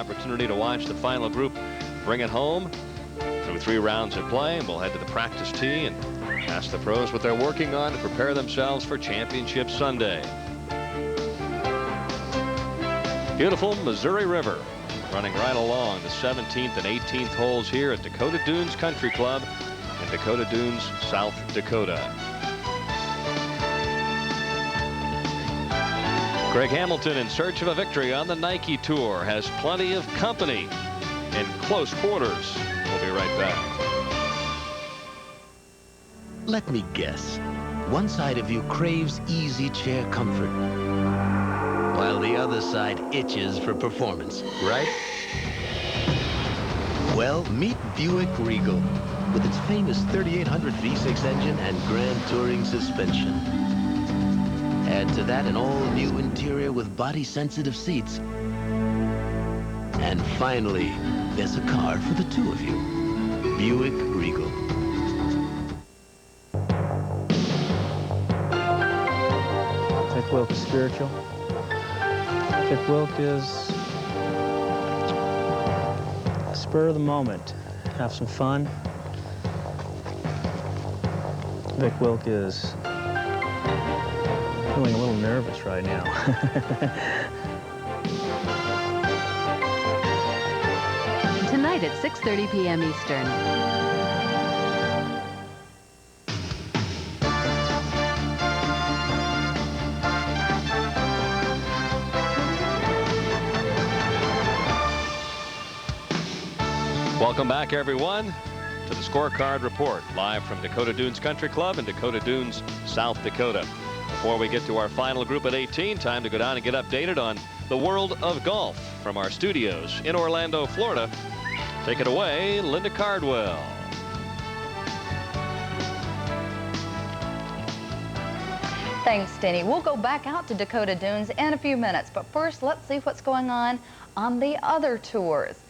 opportunity to watch the final group bring it home through 3 rounds of play. And we'll head to the practice tee and ask the pros what they're working on to prepare themselves for Championship Sunday. Beautiful Missouri River running right along the 17th and 18th holes here at Dakota Dunes Country Club in Dakota Dunes, South Dakota. Greg Hamilton, in search of a victory on the Nike Tour, has plenty of company in close quarters. We'll be right back. Let me guess. One side of you craves easy chair comfort, while the other side itches for performance, right? Well, meet Buick Regal with its famous 3800 V6 engine and Grand Touring suspension. Add to that an all-new interior with body-sensitive seats. And finally, there's a car for the two of you. Buick Regal. Vic Wilk is spiritual. Vic Wilk is spur of the moment. Have some fun. Vic Wilk is feeling a little nervous right now. Tonight at 6:30 p.m. Eastern. Welcome back, everyone, to the Scorecard Report, live from Dakota Dunes Country Club in Dakota Dunes, South Dakota. Before we get to our final group at 18, time to go down and get updated on the world of golf from our studios in Orlando, Florida. Take it away, Linda Cardwell. Thanks, Denny. We'll go back out to Dakota Dunes in a few minutes, but first let's see what's going on the other tours.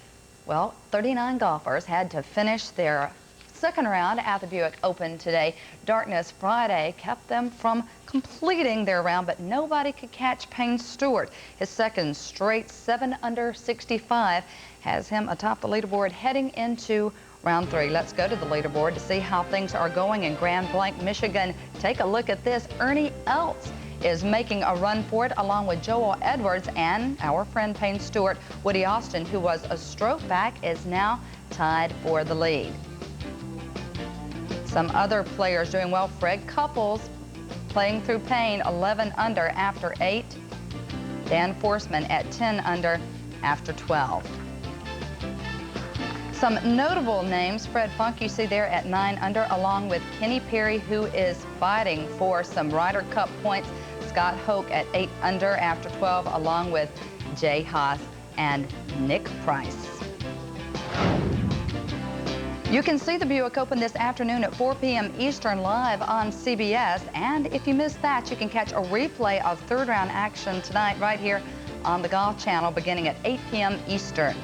Well, 39 golfers had to finish their second round at the Buick Open today. Darkness Friday kept them from completing their round, but nobody could catch Payne Stewart. His second straight 7 under 65 has him atop the leaderboard heading into round 3. Let's go to the leaderboard to see how things are going in Grand Blanc, Michigan. Take a look at this. Ernie Els is making a run for it along with Joel Edwards and our friend Payne Stewart. Woody Austin, who was a stroke back, is now tied for the lead. Some other players doing well. Fred Couples playing through Payne, 11 under after 8. Dan Forsman at 10 under after 12. Some notable names. Fred Funk, you see there at 9 under, along with Kenny Perry, who is fighting for some Ryder Cup points. Scott Hoke at 8 under after 12, along with Jay Haas and Nick Price. You can see the Buick Open this afternoon at 4 p.m. Eastern live on CBS. And if you missed that, you can catch a replay of third round action tonight right here on the Golf Channel beginning at 8 p.m. Eastern.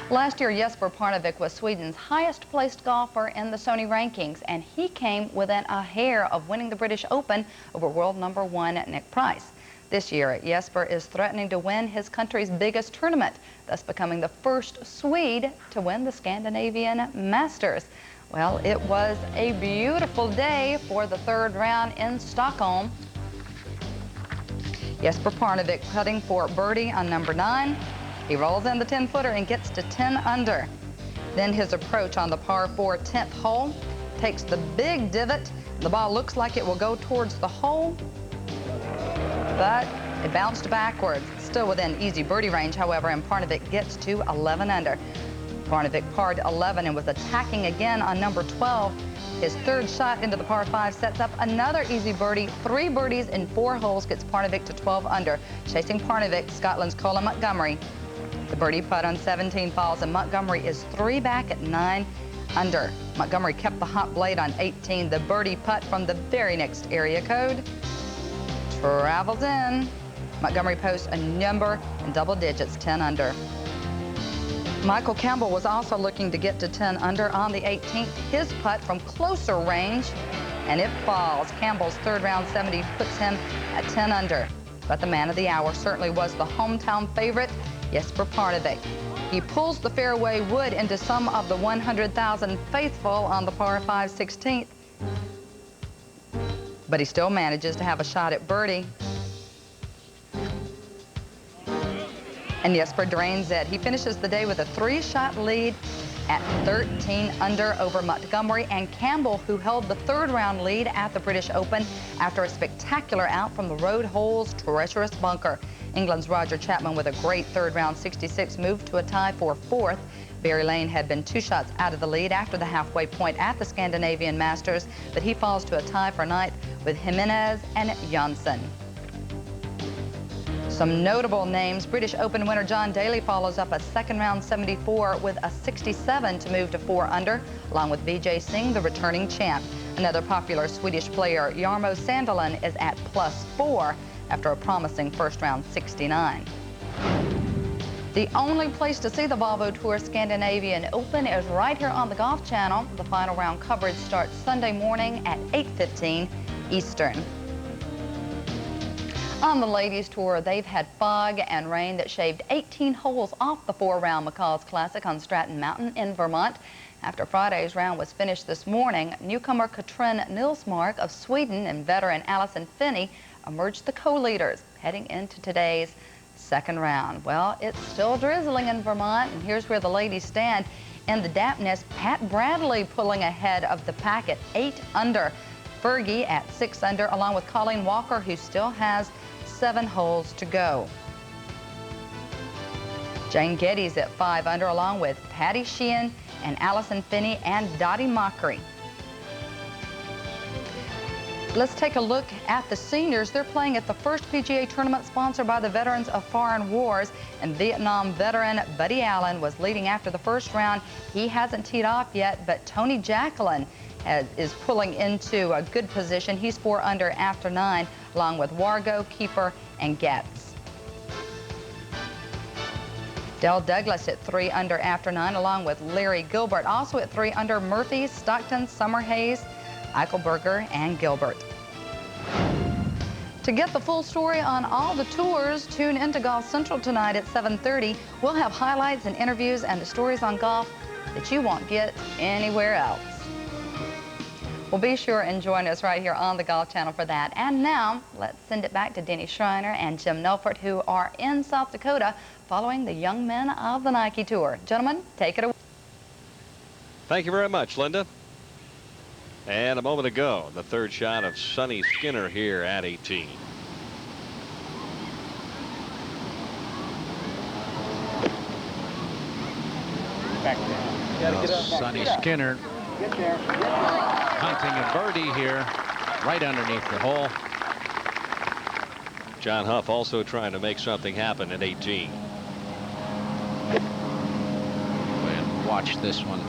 Last year, Jesper Parnevik was Sweden's highest placed golfer in the Sony rankings, and he came within a hair of winning the British Open over world number 1 Nick Price. This year, Jesper is threatening to win his country's biggest tournament, thus becoming the first Swede to win the Scandinavian Masters. Well, it was a beautiful day for the third round in Stockholm. Jesper Parnevik putting for birdie on number 9. He rolls in the 10-footer and gets to 10 under. Then his approach on the par 4 10th hole takes the big divot. The ball looks like it will go towards the hole, but it bounced backwards. Still within easy birdie range, however, and Parnevik gets to 11 under. Parnevik parred 11 and was attacking again on number 12. His third shot into the par 5 sets up another easy birdie. 3 birdies in 4 holes gets Parnevik to 12 under. Chasing Parnevik, Scotland's Colin Montgomery. The birdie putt on 17 falls, and Montgomery is 3 back at 9 under. Montgomery kept the hot blade on 18. The birdie putt from the very next area code travels in. Montgomery posts a number in double digits, 10 under. Michael Campbell was also looking to get to 10 under on the 18th. His putt from closer range, and it falls. Campbell's third round 70 puts him at 10 under. But the man of the hour certainly was the hometown favorite. Jesper Parnevik. He pulls the fairway wood into some of the 100,000 faithful on the par 5 16th. But he still manages to have a shot at birdie. And Jesper drains it. He finishes the day with a 3-shot lead at 13 under over Montgomery and Campbell, who held the 3rd round lead at the British Open after a spectacular out from the road hole's treacherous bunker. England's Roger Chapman, with a great 3rd round 66, moved to a tie for 4th. Barry Lane had been 2 shots out of the lead after the halfway point at the Scandinavian Masters, but he falls to a tie for 9th with Jimenez and Janssen. Some notable names. British Open winner John Daly follows up a 2nd round 74 with a 67 to move to 4 under, along with Vijay Singh, the returning champ. Another popular Swedish player, Jarmo Sandelin, is at +4 after a promising 1st round 69. The only place to see the Volvo Tour Scandinavian Open is right here on the Golf Channel. The final round coverage starts Sunday morning at 8:15 Eastern. On the ladies' tour, they've had fog and rain that shaved 18 holes off the 4-round McCall's Classic on Stratton Mountain in Vermont. After Friday's round was finished this morning, newcomer Katrin Nilsmark of Sweden and veteran Allison Finney emerged the co-leaders heading into today's 2nd round. Well, it's still drizzling in Vermont, and here's where the ladies stand. In the dampness, Pat Bradley pulling ahead of the pack at 8 under. Fergie at 6 under, along with Colleen Walker, who still has 7 holes to go. Jane Geddes at 5 under, along with Patty Sheehan and Allison Finney and Dottie Mockery. Let's take a look at the seniors. They're playing at the first PGA tournament sponsored by the Veterans of Foreign Wars, and Vietnam veteran Buddy Allen was leading after the 1st round. He hasn't teed off yet, but Tony Jacqueline is pulling into a good position. He's 4 under after 9, along with Wargo, Keeper, and Getz. Dell Douglas at 3 under after 9, along with Larry Gilbert. Also at 3 under, Murphy, Stockton, Summerhays, Eichelberger, and Gilbert. To get the full story on all the tours, tune into Golf Central tonight at 7:30. We'll have highlights and interviews and the stories on golf that you won't get anywhere else. Well, be sure and join us right here on the Golf Channel for that. And now, let's send it back to Denny Schreiner and Jim Nelford, who are in South Dakota following the young men of the Nike Tour. Gentlemen, take it away. Thank you very much, Linda. And a moment ago, the 3rd shot of Sonny Skinner here at 18. Sonny Skinner hunting a birdie here right underneath the hole. John Huff also trying to make something happen at 18. And watch this one.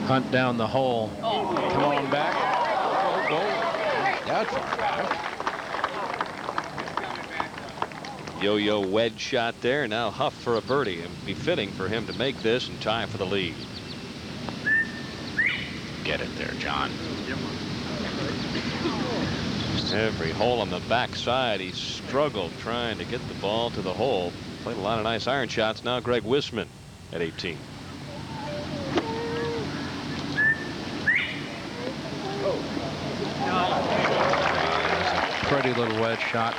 Hunt down the hole. Come on back. That's far back. Yo-yo wedge shot there. Now Huff for a birdie. It'd be fitting for him to make this and tie for the lead. Get it there, John. Every hole on the backside, he struggled trying to get the ball to the hole. Played a lot of nice iron shots. Now Greg Wisman at 18. Pretty little wedge shot.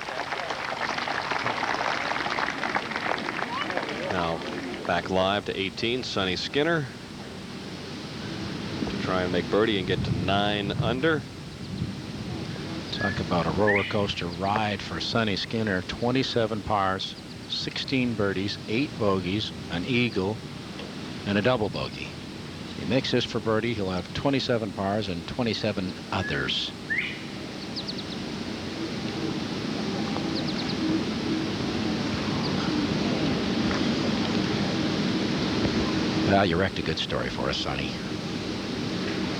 Now back live to 18. Sonny Skinner to try and make birdie and get to 9 under. Talk about a roller coaster ride for Sonny Skinner. 27 pars, 16 birdies, 8 bogeys, an eagle, and a double bogey. He makes this for birdie. He'll have 27 pars and 27 others. Well, you wrecked a good story for us, Sonny.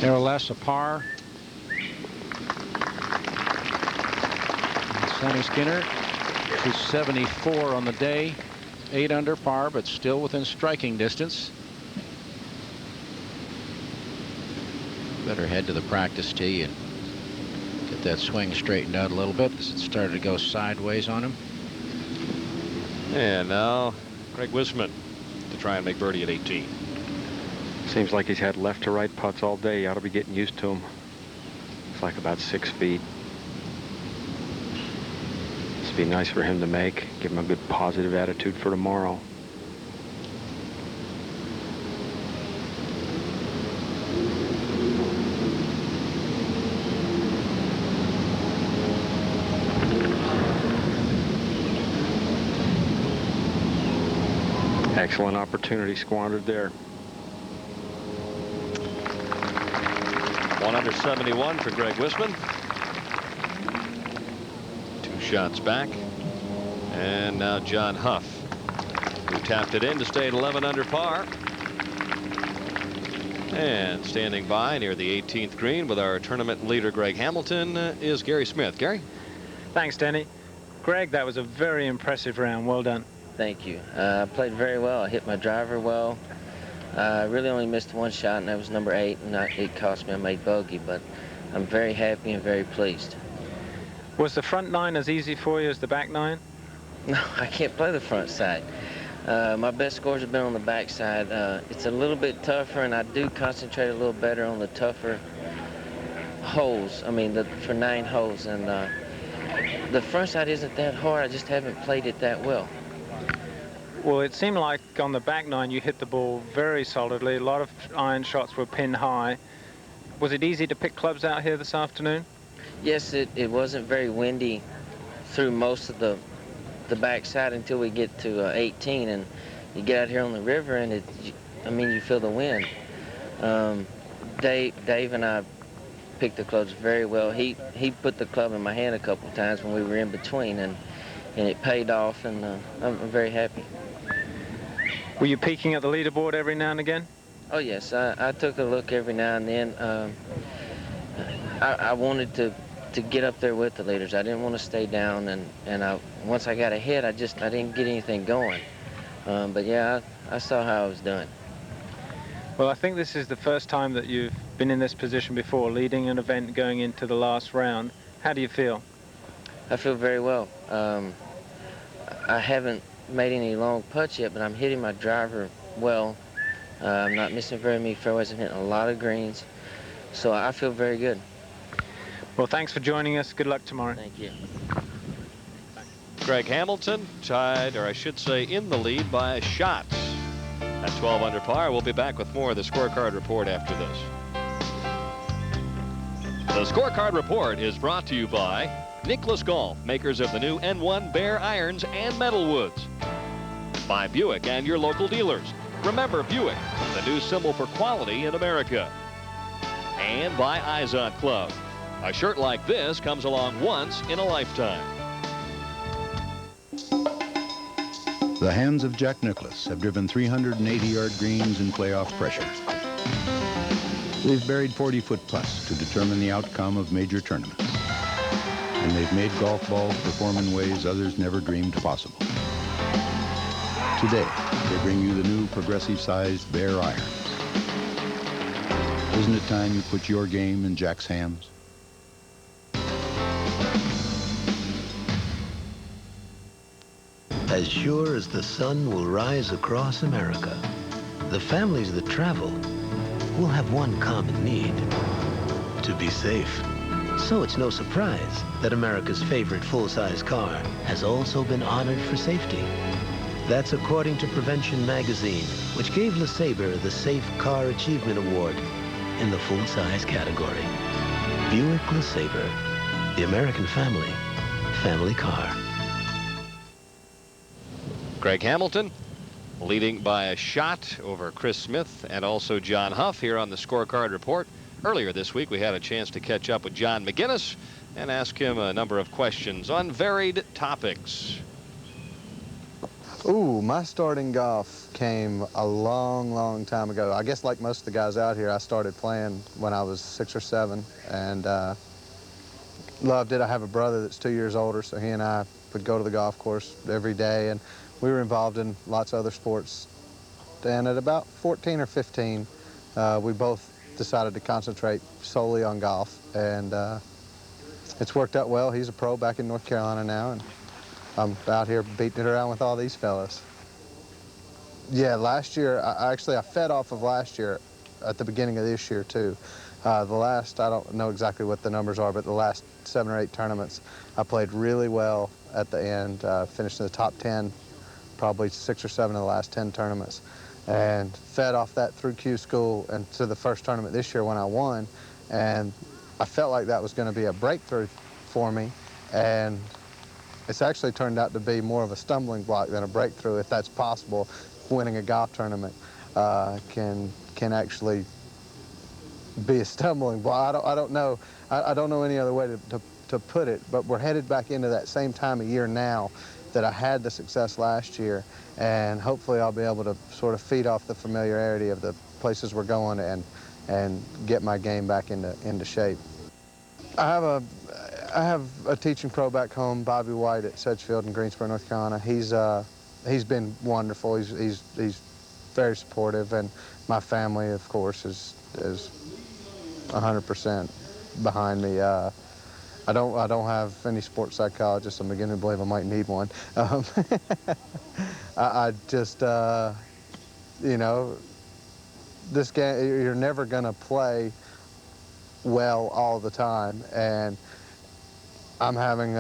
Nevertheless, a par. Sonny Skinner, 274 on the day, 8 under par, but still within striking distance. Better head to the practice tee and get that swing straightened out a little bit, as it started to go sideways on him. And now Greg Wisman to try and make birdie at 18. Seems like he's had left to right putts all day. You ought to be getting used to him. It's like about 6 feet. This would be nice for him to make. Give him a good positive attitude for tomorrow. Excellent opportunity squandered there. 1 under 71 for Greg Wisman. 2 shots back. And now John Huff, who tapped it in to stay at 11 under par. And standing by near the 18th green with our tournament leader Greg Hamilton is Gary Smith. Gary? Thanks, Denny. Greg, that was a very impressive round. Well done. Thank you. I played very well. I hit my driver well. I really only missed 1 shot, and that was number 8, and it cost me a made bogey, but I'm very happy and very pleased. Was the front 9 as easy for you as the back 9? No, I can't play the front side. My best scores have been on the back side. It's a little bit tougher, and I do concentrate a little better on the tougher holes. I mean, for 9 holes, and the front side isn't that hard. I just haven't played it that well. Well, it seemed like on the back 9 you hit the ball very solidly. A lot of iron shots were pinned high. Was it easy to pick clubs out here this afternoon? Yes, it wasn't very windy through most of the backside until we get to 18, and you get out here on the river, and I mean, you feel the wind. Dave and I picked the clubs very well. He put the club in my hand a couple of times when we were in between, and it paid off, and I'm very happy. Were you peeking at the leaderboard every now and again? Oh yes, I took a look every now and then. I wanted to get up there with the leaders. I didn't want to stay down, and once I got ahead, I didn't get anything going. But yeah, I saw how I was doing. Well, I think this is the first time that you've been in this position before, leading an event going into the last round. How do you feel? I feel very well. I haven't made any long putts yet, but I'm hitting my driver well. I'm not missing very many fairways. I'm hitting a lot of greens, so I feel very good. Well, thanks for joining us. Good luck tomorrow. Thank you. Greg Hamilton tied, or I should say in the lead by a shot at 12 under par. We'll be back with more of the scorecard report after this. The scorecard report is brought to you by Nicklaus Golf, makers of the new N1 Bear Irons and Metalwoods. By Buick and your local dealers. Remember Buick, the new symbol for quality in America. And by Izod Club. A shirt like this comes along once in a lifetime. The hands of Jack Nicklaus have driven 380-yard greens in playoff pressure. They've buried 40-foot putts to determine the outcome of major tournaments. And they've made golf balls perform in ways others never dreamed possible. Today, they bring you the new progressive-sized Bear Irons. Isn't it time you put your game in Jack's hands? As sure as the sun will rise across America, the families that travel will have one common need: to be safe. So it's no surprise that America's favorite full-size car has also been honored for safety. That's according to Prevention Magazine, which gave LeSabre the Safe Car Achievement Award in the full-size category. Buick LeSabre, the American family car. Greg Hamilton leading by a shot over Chris Smith and also John Huff here on the scorecard report. Earlier this week, we had a chance to catch up with John McGinnis and ask him a number of questions on varied topics. Ooh, my starting golf came a long time ago. I guess like most of the guys out here, I started playing when I was 6 or 7 and loved it. I have a brother that's 2 years older, so he and I would go to the golf course every day, and we were involved in lots of other sports. And at about 14 or 15, we both decided to concentrate solely on golf, and it's worked out well. He's a pro back in North Carolina now, and I'm out here beating it around with all these fellas. Yeah, last year, I fed off of last year at the beginning of this year, too. The last, I don't know exactly what the numbers are, but the last 7 or 8 tournaments, I played really well at the end, finished in the top 10, probably 6 or 7 of the last 10 tournaments, and fed off that through Q School and to the first tournament this year when I won, and I felt like that was going to be a breakthrough for me, and it's actually turned out to be more of a stumbling block than a breakthrough, if that's possible. Winning a golf tournament can actually be a stumbling block. I don't know. I don't know any other way to put it, but we're headed back into that same time of year now that I had the success last year, and hopefully I'll be able to sort of feed off the familiarity of the places we're going and get my game back into shape. I have a teaching pro back home, Bobby White at Sedgefield in Greensboro, North Carolina. He's been wonderful. He's very supportive, and my family, of course, is 100% behind me. I don't have any sports psychologists. I'm beginning to believe I might need one. I just, you know, this game, you're never going to play well all the time, and I'm having,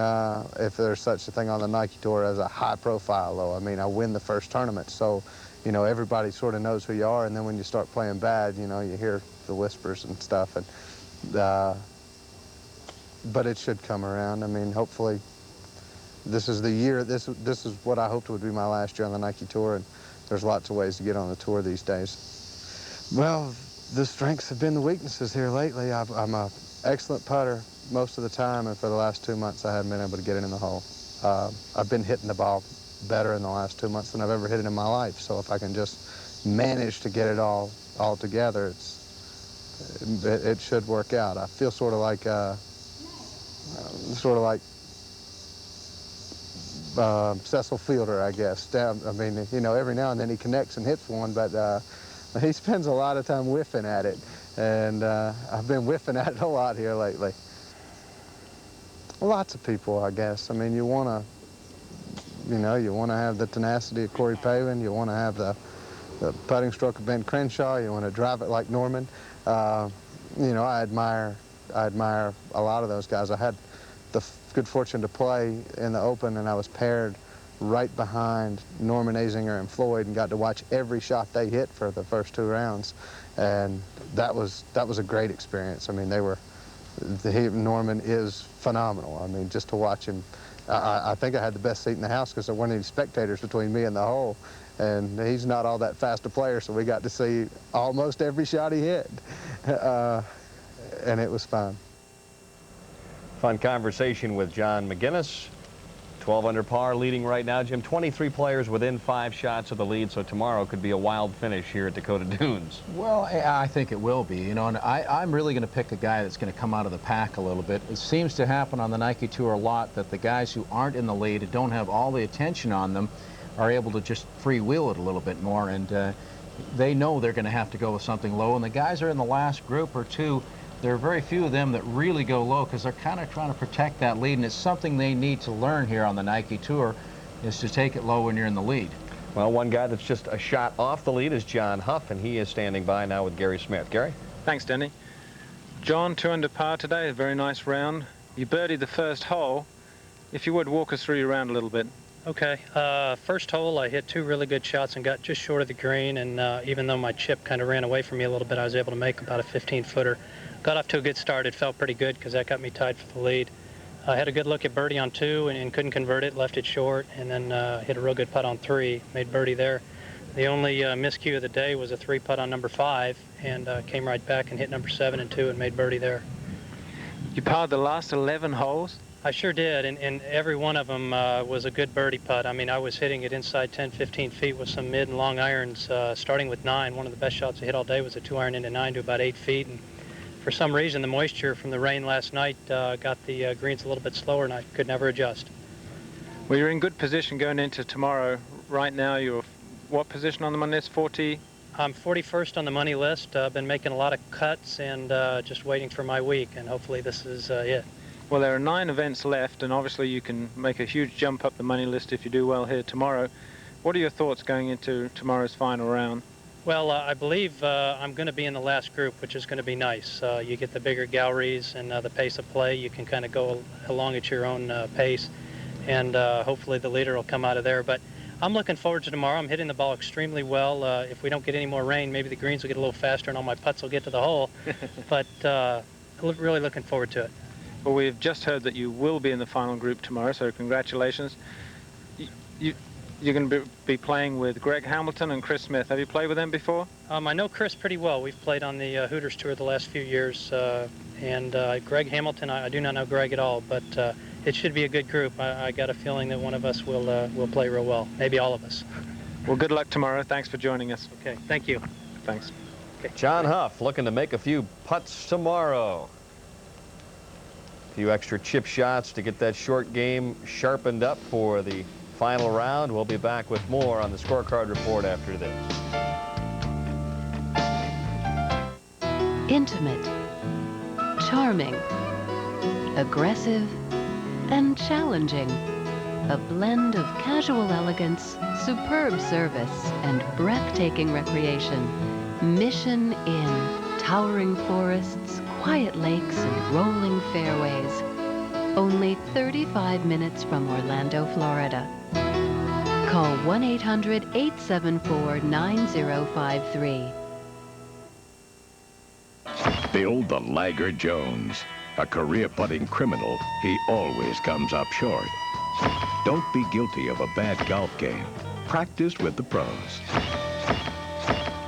if there's such a thing on the Nike Tour, as a high profile though. I mean, I win the first tournament, so, you know, everybody sort of knows who you are, and then when you start playing bad, you know, you hear the whispers and stuff, and but it should come around. I mean, hopefully this is the year, this is what I hoped would be my last year on the Nike Tour, and there's lots of ways to get on the tour these days. Well, the strengths have been the weaknesses here lately. I'm an excellent putter most of the time, and for the last 2 months I haven't been able to get it in the hole. I've been hitting the ball better in the last 2 months than I've ever hit it in my life, so if I can just manage to get it all together, it should work out. I feel sort of like Cecil Fielder, I guess. I mean, you know, every now and then he connects and hits one, but he spends a lot of time whiffing at it, and I've been whiffing at it a lot here lately. Lots of people, I guess. I mean, you want to have the tenacity of Corey Pavin. You want to have the putting stroke of Ben Crenshaw. You want to drive it like Norman. You know, I admire a lot of those guys. I had the good fortune to play in the Open, and I was paired right behind Norman Azinger and Floyd, and got to watch every shot they hit for the first 2 rounds, and that was a great experience. I mean, Norman is phenomenal. I mean, just to watch him, I think I had the best seat in the house because there weren't any spectators between me and the hole, and he's not all that fast a player, so we got to see almost every shot he hit, and it was fun. Fun conversation with John McGinnis. 12 under par, leading right now, Jim. 23 players within 5 shots of the lead, so tomorrow could be a wild finish here at Dakota Dunes. Well, I think it will be, you know, and I'm really going to pick a guy that's going to come out of the pack a little bit. It seems to happen on the Nike Tour a lot that the guys who aren't in the lead, and don't have all the attention on them, are able to just freewheel it a little bit more, and they know they're going to have to go with something low, and the guys are in the last group or two. There are very few of them that really go low because they're kind of trying to protect that lead, and it's something they need to learn here on the Nike Tour, is to take it low when you're in the lead. Well, one guy that's just a shot off the lead is John Huff, and he is standing by now with Gary Smith. Gary? Thanks, Denny. John, 2 under par today, a very nice round. You birdied the first hole. If you would, walk us through your round a little bit. Okay. First hole, I hit 2 really good shots and got just short of the green, and even though my chip kind of ran away from me a little bit, I was able to make about a 15-footer. Got off to a good start. It felt pretty good because that got me tied for the lead. I had a good look at birdie on 2 and couldn't convert it, left it short, and then hit a real good putt on 3, made birdie there. The only miscue of the day was a 3-putt on number 5, and came right back and hit number 7 and 2 and made birdie there. You parred the last 11 holes? I sure did, and every one of them was a good birdie putt. I mean, I was hitting it inside 10, 15 feet with some mid and long irons, starting with 9. One of the best shots I hit all day was a 2-iron into 9 to about 8 feet. And for some reason, the moisture from the rain last night got the greens a little bit slower, and I could never adjust. Well, you're in good position going into tomorrow. Right now, you're what position on the money list? 40? I'm 41st on the money list. I've been making a lot of cuts and just waiting for my week, and hopefully this is it. Well, there are 9 events left, and obviously you can make a huge jump up the money list if you do well here tomorrow. What are your thoughts going into tomorrow's final round? Well, I believe I'm going to be in the last group, which is going to be nice. You get the bigger galleries and the pace of play. You can kind of go along at your own pace, and hopefully the leader will come out of there. But I'm looking forward to tomorrow. I'm hitting the ball extremely well. If we don't get any more rain, maybe the greens will get a little faster and all my putts will get to the hole. But really looking forward to it. Well, we've just heard that you will be in the final group tomorrow, so congratulations. You're going to be playing with Greg Hamilton and Chris Smith. Have you played with them before? I know Chris pretty well. We've played on the Hooters Tour the last few years. And Greg Hamilton, I do not know Greg at all, but it should be a good group. I got a feeling that one of us will play real well, maybe all of us. Well, good luck tomorrow. Thanks for joining us. Okay, thank you. Thanks. Okay. John Huff looking to make a few putts tomorrow. A few extra chip shots to get that short game sharpened up for the final round. We'll be back with more on the scorecard report after this. Intimate, charming, aggressive, and challenging. A blend of casual elegance, superb service, and breathtaking recreation. Mission Inn. Towering forests, quiet lakes, and rolling fairways. Only 35 minutes from Orlando, Florida. Call 1-800-874-9053. Bill the Laggard Jones. A career-putting criminal, he always comes up short. Don't be guilty of a bad golf game. Practice with the pros.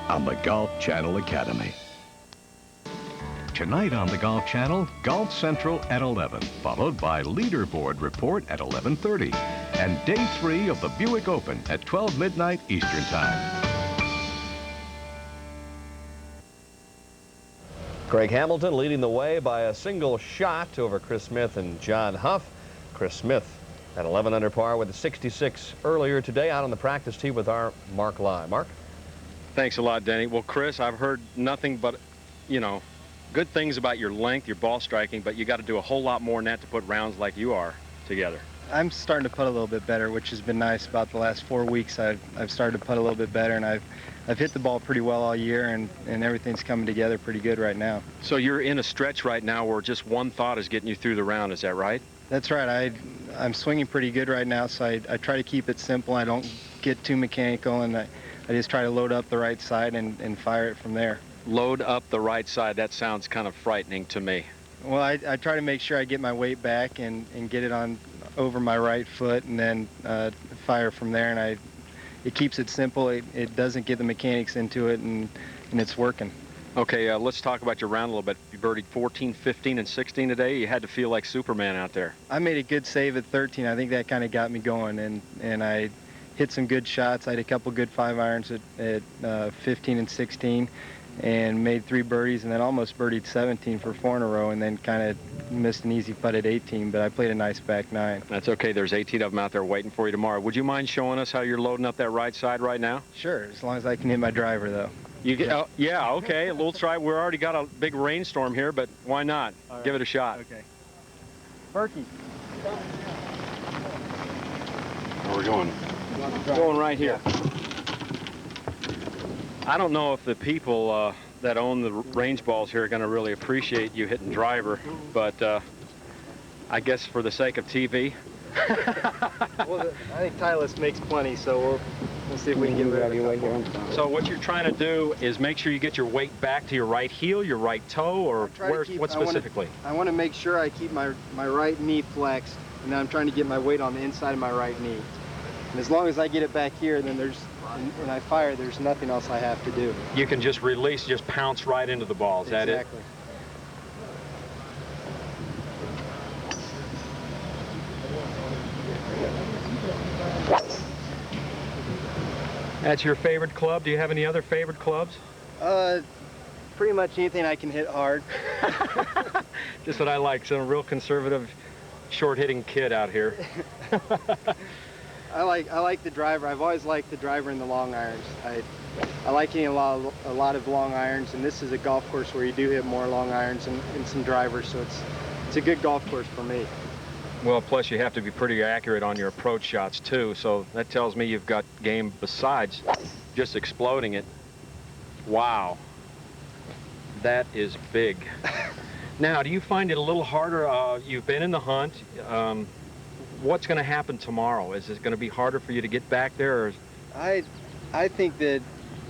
On the Golf Channel Academy. Tonight on the Golf Channel, Golf Central at 11, followed by Leaderboard Report at 11:30, and Day 3 of the Buick Open at 12 midnight Eastern Time. Greg Hamilton leading the way by a single shot over Chris Smith and John Huff. Chris Smith at 11 under par with a 66 earlier today out on the practice tee with our Mark Lai. Mark? Thanks a lot, Denny. Well, Chris, I've heard nothing but, good things about your length, your ball striking, but you got to do a whole lot more than that to put rounds like you are together. I'm starting to putt a little bit better, which has been nice. About the last 4 weeks, I've started to putt a little bit better, and I've hit the ball pretty well all year, and everything's coming together pretty good right now. So you're in a stretch right now where just one thought is getting you through the round, is that right? That's right. I'm swinging pretty good right now, so I try to keep it simple. I don't get too mechanical, and I just try to load up the right side and fire it from there. Load up the right side, that sounds kind of frightening to me. Well, I try to make sure I get my weight back and get it on over my right foot, and then fire from there, and it keeps it simple. It doesn't get the mechanics into it, and it's working. Okay, let's talk about your round a little bit. You birdied 14, 15, and 16 today. You had to feel like Superman out there. I made a good save at 13. I think that kind of got me going, and I hit some good shots. I had a couple good 5-irons at 15 and 16. And made 3 birdies, and then almost birdied 17 for 4 in a row, and then kind of missed an easy putt at 18, but I played a nice back 9. That's okay. There's 18 of them out there waiting for you tomorrow. Would you mind showing us how you're loading up that right side right now? Sure, as long as I can hit my driver, though. You get, yeah, okay. We'll try. We've already got a big rainstorm here, but why not? Right. Give it a shot. Okay. Berkey. Where are we going? Going right here. I don't know if the people that own the range balls here are going to really appreciate you hitting driver, but I guess for the sake of TV. Well, I think Titleist makes plenty, so we'll see if we can get rid of it. So what you're trying to do is make sure you get your weight back to your right heel, your right toe, or what specifically? I want to make sure I keep my right knee flexed, and then I'm trying to get my weight on the inside of my right knee. And as long as I get it back here, then when I fire, there's nothing else I have to do. You can just release, just pounce right into the ball. Is that it? Exactly. That's your favorite club? Do you have any other favorite clubs? Pretty much anything I can hit hard. Just what I like, some real conservative, short-hitting kid out here. I like the driver. I've always liked the driver and the long irons. I like hitting a lot of long irons, and this is a golf course where you do hit more long irons and some drivers, so it's a good golf course for me. Well, plus you have to be pretty accurate on your approach shots too, so that tells me you've got game besides just exploding it. Wow, that is big. Now, do you find it a little harder? You've been in the hunt. What's going to happen tomorrow? Is it going to be harder for you to get back there? Or? I think that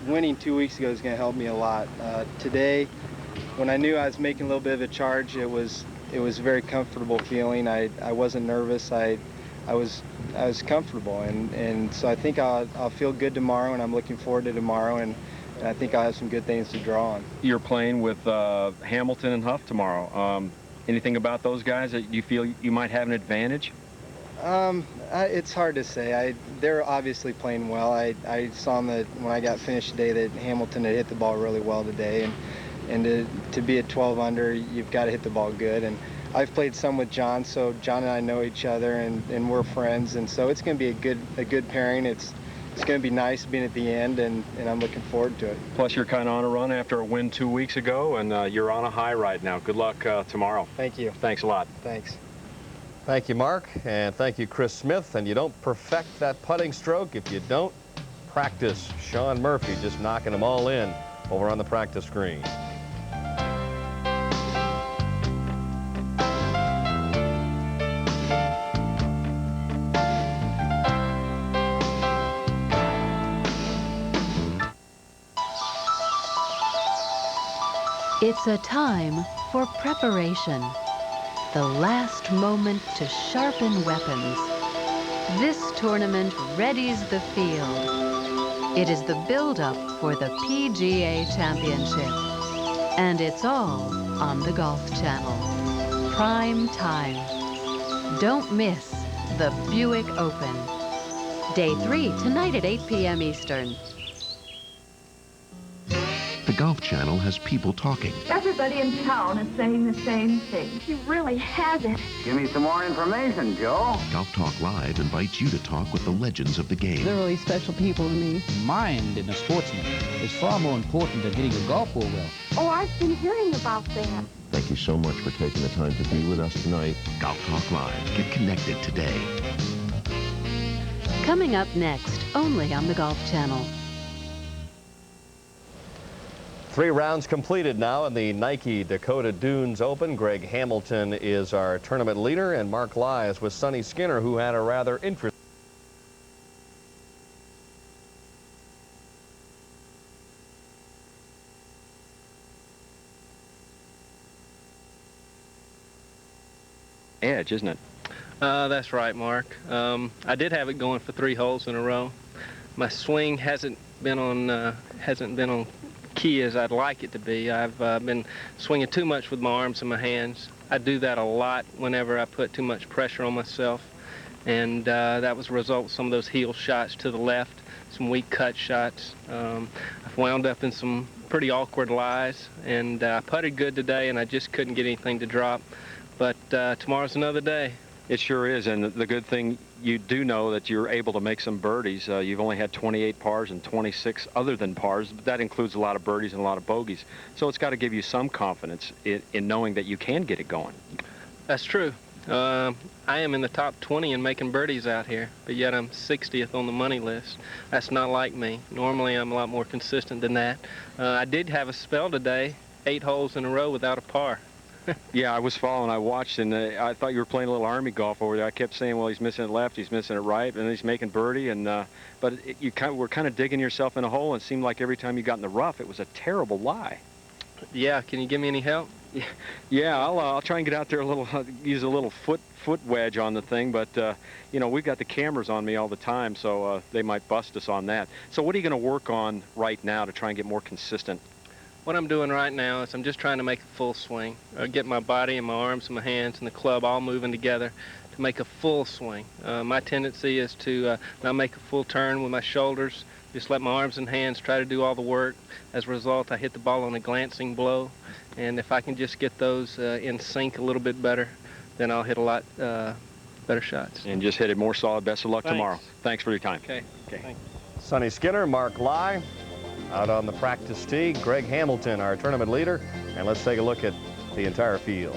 winning 2 weeks ago is going to help me a lot. Today, when I knew I was making a little bit of a charge, it was a very comfortable feeling. I wasn't nervous. I was comfortable, and so I think I'll feel good tomorrow, and I'm looking forward to tomorrow, and I think I'll have some good things to draw on. You're playing with Hamilton and Huff tomorrow. Anything about those guys that you feel you might have an advantage? It's hard to say. They're obviously playing well. I saw that when I got finished today that Hamilton had hit the ball really well today, and to be at 12 under, you've got to hit the ball good. And I've played some with John, so John and I know each other, and we're friends, and so it's going to be a good pairing. It's going to be nice being at the end, and I'm looking forward to it. Plus, you're kind of on a run after a win 2 weeks ago, and you're on a high right now. Good luck tomorrow. Thank you. Thanks a lot. Thanks. Thank you, Mark, and thank you, Chris Smith. And you don't perfect that putting stroke if you don't practice. Sean Murphy just knocking them all in over on the practice green. It's a time for preparation. The last moment to sharpen weapons. This tournament readies the field. It is the build-up for the PGA Championship. And it's all on the Golf Channel. Prime time. Don't miss the Buick Open. Day 3, tonight at 8 p.m. Eastern. The Golf Channel has people talking. Everybody in town is saying the same thing. He really has it. Give me some more information, Joe. Golf Talk Live invites you to talk with the legends of the game. They're really special people to me. Mind in a sportsman is far more important than hitting a golf ball well. Oh, I've been hearing about that. Thank you so much for taking the time to be with us tonight. Golf Talk Live. Get connected today. Coming up next, only on the Golf Channel. 3 rounds completed now in the Nike Dakota Dunes Open. Greg Hamilton is our tournament leader, and Mark Lai is with Sonny Skinner, who had a rather interesting. Edge, isn't it? That's right, Mark. I did have it going for 3 holes in a row. My swing hasn't been on key as I'd like it to be. I've been swinging too much with my arms and my hands. I do that a lot whenever I put too much pressure on myself, and that was a result of some of those heel shots to the left, some weak cut shots. I've wound up in some pretty awkward lies, and I putted good today, and I just couldn't get anything to drop. But tomorrow's another day. It sure is, and the good thing, you do know that you're able to make some birdies. You've only had 28 pars and 26 other than pars, but that includes a lot of birdies and a lot of bogeys. So it's got to give you some confidence in knowing that you can get it going. That's true. I am in the top 20 in making birdies out here, but yet I'm 60th on the money list. That's not like me. Normally I'm a lot more consistent than that. I did have a spell today, 8 holes in a row without a par. Yeah, I was following. I watched, and I thought you were playing a little Army golf over there. I kept saying, well, he's missing it left, he's missing it right, and he's making birdie. And but you were kind of digging yourself in a hole, and it seemed like every time you got in the rough, it was a terrible lie. Yeah, can you give me any help? Yeah, I'll try and get out there a little, use a little foot wedge on the thing, but you know, we've got the cameras on me all the time, so they might bust us on that. So what are you going to work on right now to try and get more consistent? What I'm doing right now is I'm just trying to make a full swing. Get my body and my arms and my hands and the club all moving together to make a full swing. My tendency is to not make a full turn with my shoulders, just let my arms and hands try to do all the work. As a result, I hit the ball on a glancing blow, and if I can just get those in sync a little bit better, then I'll hit a lot better shots. And just hit it more solid. Best of luck Thanks. tomorrow. Thanks for your time. Okay. Thanks. Sonny Skinner, Mark Lai. Out on the practice tee, Greg Hamilton, our tournament leader. And let's take a look at the entire field.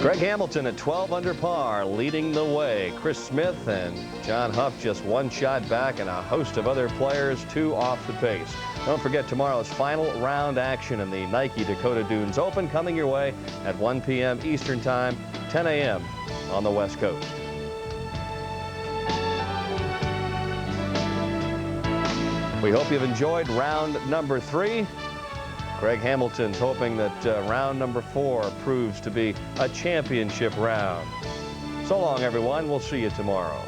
Greg Hamilton at 12 under par, leading the way. Chris Smith and John Huff just one shot back, and a host of other players 2 off the pace. Don't forget tomorrow's final round action in the Nike Dakota Dunes Open, coming your way at 1 p.m. Eastern Time, 10 a.m. on the West Coast. We hope you've enjoyed round number 3. Greg Hamilton's hoping that round number 4 proves to be a championship round. So long, everyone. We'll see you tomorrow.